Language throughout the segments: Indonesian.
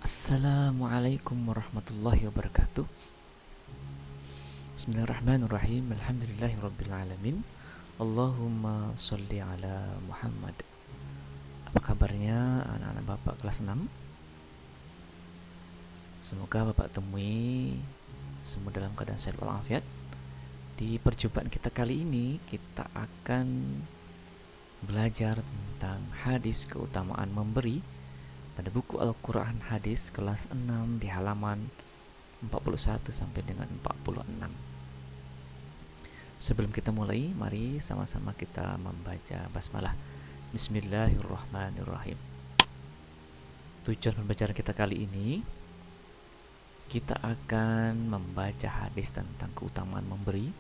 Assalamualaikum warahmatullahi wabarakatuh. Bismillahirrahmanirrahim. Alhamdulillahirrabbilalamin. Allahumma sholli ala Muhammad. Apa kabarnya anak-anak Bapak kelas 6? Semoga Bapak temui semua dalam keadaan sehat walafiat. Di perjumpaan kita kali ini kita akan belajar tentang hadis keutamaan memberi pada buku Al-Quran Hadis kelas 6 di halaman 41 sampai dengan 46. Sebelum kita mulai, mari sama-sama kita membaca basmalah. Bismillahirrahmanirrahim. Tujuan pembacaan kita kali ini, kita akan membaca hadis tentang keutamaan memberi.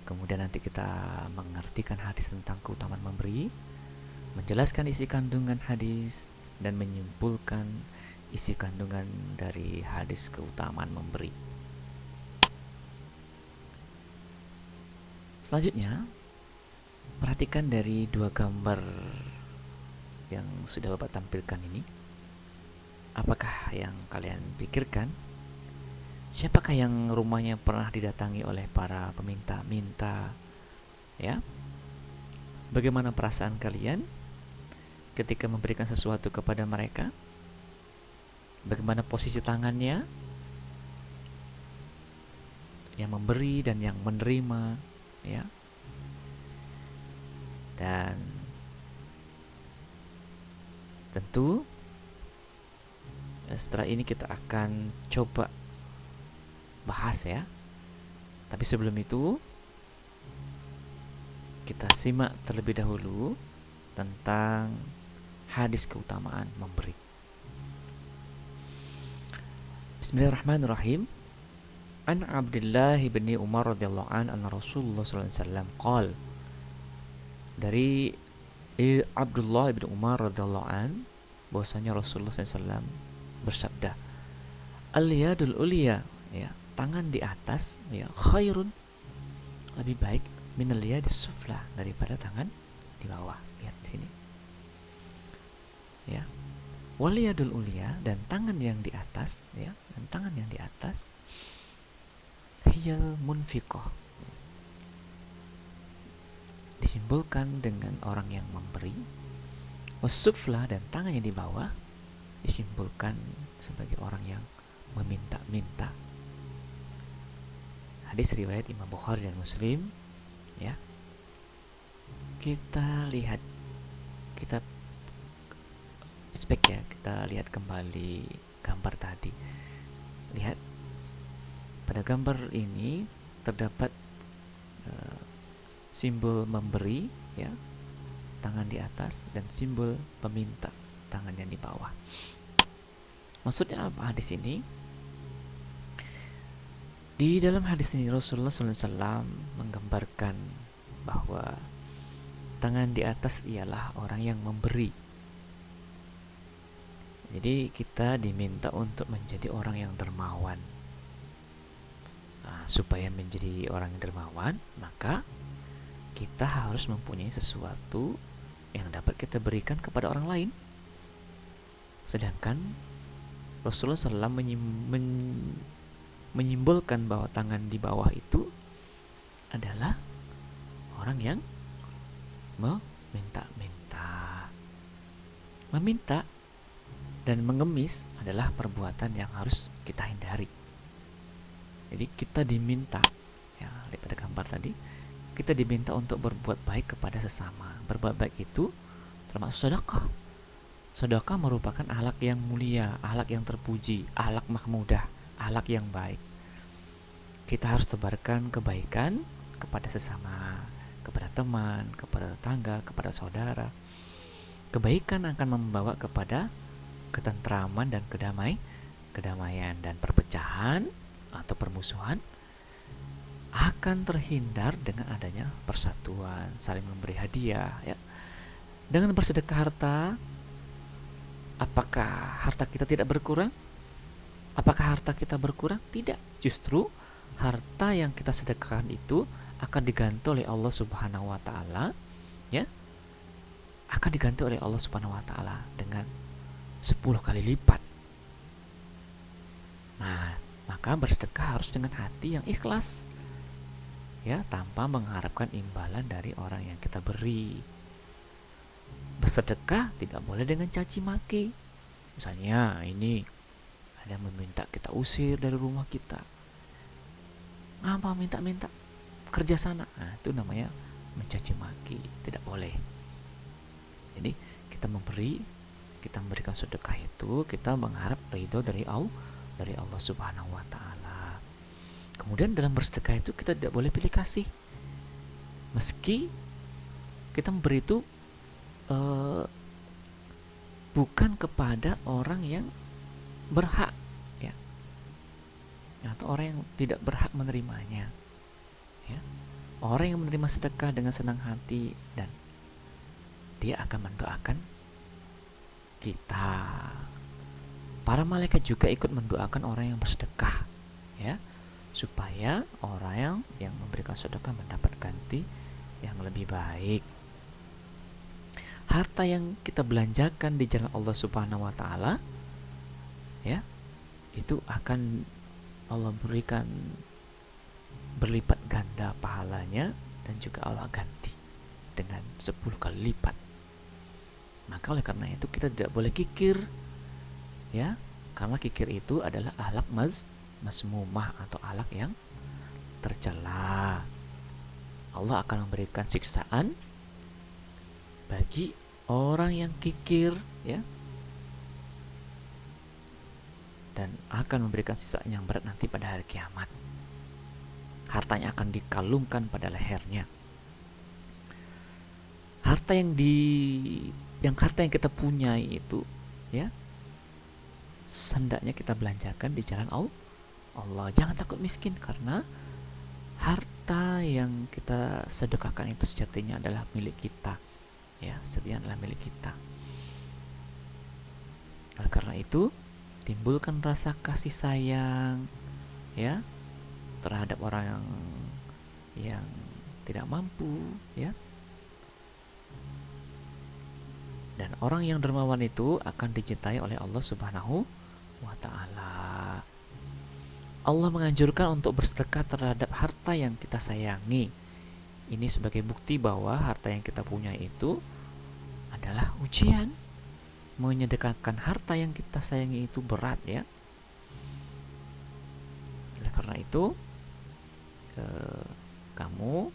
Kemudian nanti kita mengartikan hadis tentang keutamaan memberi, menjelaskan isi kandungan hadis, dan menyimpulkan isi kandungan dari hadis keutamaan memberi. Selanjutnya, perhatikan dari dua gambar yang sudah Bapak tampilkan ini. Apakah yang kalian pikirkan? Siapakah yang rumahnya pernah didatangi oleh para peminta-minta? Ya, bagaimana perasaan kalian ketika memberikan sesuatu kepada mereka? Bagaimana posisi tangannya, yang memberi dan yang menerima, ya? Dan tentu setelah ini kita akan coba bahas, ya. Tapi sebelum itu kita simak terlebih dahulu tentang hadis keutamaan memberi. Bismillahirrahmanirrahim. An Abdullah bin Umar radhiyallahu anhu Rasulullah sallallahu alaihi wasallam qaal. Dari Abdullah bin Umar radhiyallahu an bahwasanya Rasulullah sallallahu alaihi wasallam bersabda, al-yadul ulya, ya, tangan di atas, ya, khairun, lebih baik minal yadis sufla, daripada tangan di bawah. Lihat di sini, ya, wal yadul ulya, dan tangan yang di atas, ya, dan tangan yang di atas, hiyal munfiqah, disimbolkan dengan orang yang memberi, wasufla, dan tangan yang di bawah disimbolkan sebagai orang yang meminta-minta. Hadis riwayat Imam Bukhari dan Muslim, ya. Kita lihat, kita ya, kita lihat kembali gambar tadi. Lihat, pada gambar ini terdapat simbol memberi, ya, tangan di atas, dan simbol peminta, tangan yang di bawah. Maksudnya apa hadis ini? Di dalam hadis ini Rasulullah SAW menggambarkan bahwa tangan di atas ialah orang yang memberi. Jadi kita diminta untuk menjadi orang yang dermawan. Nah, supaya menjadi orang yang dermawan, maka kita harus mempunyai sesuatu yang dapat kita berikan kepada orang lain. Sedangkan Rasulullah SAW menyimbolkan bahwa tangan di bawah itu adalah orang yang meminta-minta. Meminta dan mengemis adalah perbuatan yang harus kita hindari. Jadi kita diminta, ya, daripada gambar tadi, kita diminta untuk berbuat baik kepada sesama. Berbuat baik itu termasuk sedekah. Sedekah merupakan akhlak yang mulia, akhlak yang terpuji, akhlak mahmudah, akhlak yang baik. Kita harus tebarkan kebaikan kepada sesama, kepada teman, kepada tetangga, kepada saudara. Kebaikan akan membawa kepada ketentraman dan kedamaian, dan perpecahan atau permusuhan akan terhindar dengan adanya persatuan, saling memberi hadiah, ya. Dengan bersedekah harta, apakah harta kita tidak berkurang? Apakah harta kita berkurang? Tidak. Justru harta yang kita sedekahkan itu akan diganti oleh Allah Subhanahu wa taala, ya. Akan diganti oleh Allah Subhanahu wa taala dengan 10 kali lipat. maka bersedekah harus dengan hati yang ikhlas, ya, tanpa mengharapkan imbalan dari orang yang kita beri. Bersedekah tidak boleh dengan caci maki. Misalnya ini ada yang meminta kita usir dari rumah kita, ngapa minta-minta kerja sana, nah, itu namanya mencaci maki, tidak boleh. Jadi kita memberikan sedekah itu kita mengharap ridho dari Allah Subhanahu wa taala. Kemudian dalam bersedekah itu kita tidak boleh pilih kasih. Meski kita memberi itu bukan kepada orang yang berhak, ya, atau orang yang tidak berhak menerimanya, ya. Orang yang menerima sedekah dengan senang hati dan dia akan mendoakan kita. Para malaikat juga ikut mendoakan orang yang bersedekah, ya, supaya orang yang memberikan sedekah mendapat ganti yang lebih baik. Harta yang kita belanjakan di jalan Allah Subhanahu wa taala, ya, itu akan Allah berikan berlipat ganda pahalanya, dan juga Allah ganti dengan 10 kali lipat. Maka oleh karena itu kita tidak boleh kikir, ya, karena kikir itu adalah akhlak mazmumah atau akhlak yang tercela. Allah akan memberikan siksaan bagi orang yang kikir, ya, dan akan memberikan siksaan yang berat nanti pada hari kiamat. Hartanya akan dikalungkan pada lehernya. Harta yang kita punya itu, ya, hendaknya kita belanjakan di jalan Allah. Jangan takut miskin, karena harta yang kita sedekahkan itu sejatinya adalah milik kita, ya, sejatinya adalah milik kita. Oleh karena itu, timbulkan rasa kasih sayang, ya, terhadap orang yang tidak mampu, ya. Dan orang yang dermawan itu akan dicintai oleh Allah Subhanahu wa taala. Allah menganjurkan untuk bersedekah terhadap harta yang kita sayangi. Ini sebagai bukti bahwa harta yang kita punya itu adalah ujian. Menyedekahkan harta yang kita sayangi itu berat, ya. Oleh karena itu, kamu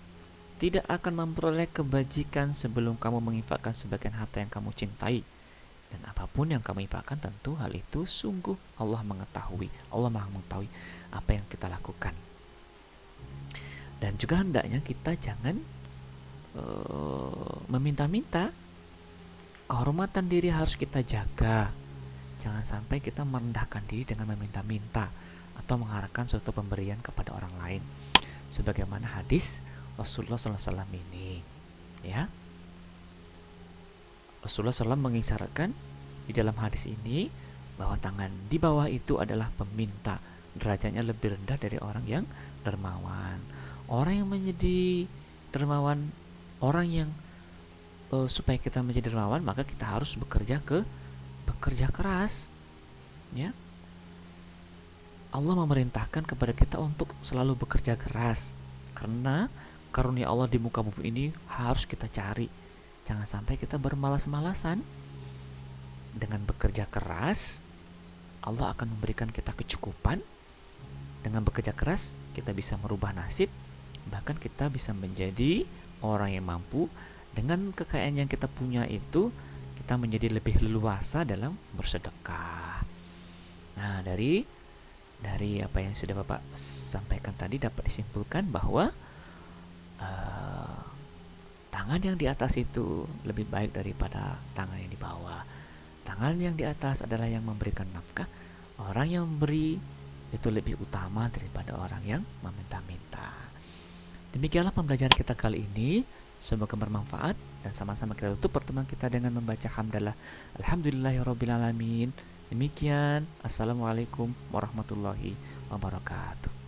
tidak akan memperoleh kebajikan sebelum kamu menginfakkan sebagian harta yang kamu cintai. Dan apapun yang kamu infakkan, tentu hal itu sungguh Allah mengetahui. Allah Maha mengetahui apa yang kita lakukan. Dan juga hendaknya kita jangan meminta-minta. Kehormatan diri harus kita jaga. Jangan sampai kita merendahkan diri dengan meminta-minta atau mengharapkan suatu pemberian kepada orang lain. Sebagaimana hadis Rasulullah SAW ini, ya. Rasulullah SAW mengisyaratkan di dalam hadis ini bahwa tangan di bawah itu adalah peminta, derajatnya lebih rendah dari orang yang dermawan. Orang yang menjadi dermawan, orang yang supaya kita menjadi dermawan, maka kita harus bekerja keras, ya. Allah memerintahkan kepada kita untuk selalu bekerja keras, karena karunia Allah di muka bumi ini harus kita cari. Jangan sampai kita bermalas-malasan. Dengan bekerja keras, Allah akan memberikan kita kecukupan. Dengan bekerja keras, kita bisa merubah nasib, bahkan kita bisa menjadi orang yang mampu. Dengan kekayaan yang kita punya itu, kita menjadi lebih leluasa dalam bersedekah. Nah, dari apa yang sudah Bapak sampaikan tadi dapat disimpulkan bahwa tangan yang di atas itu lebih baik daripada tangan yang di bawah. Tangan yang di atas adalah yang memberikan nafkah. Orang yang memberi itu lebih utama daripada orang yang meminta-minta. Demikianlah pembelajaran kita kali ini. Semoga bermanfaat, dan sama-sama kita tutup pertemuan kita dengan membaca hamdalah alhamdulillahirabbil alamin. Demikian, assalamualaikum warahmatullahi wabarakatuh.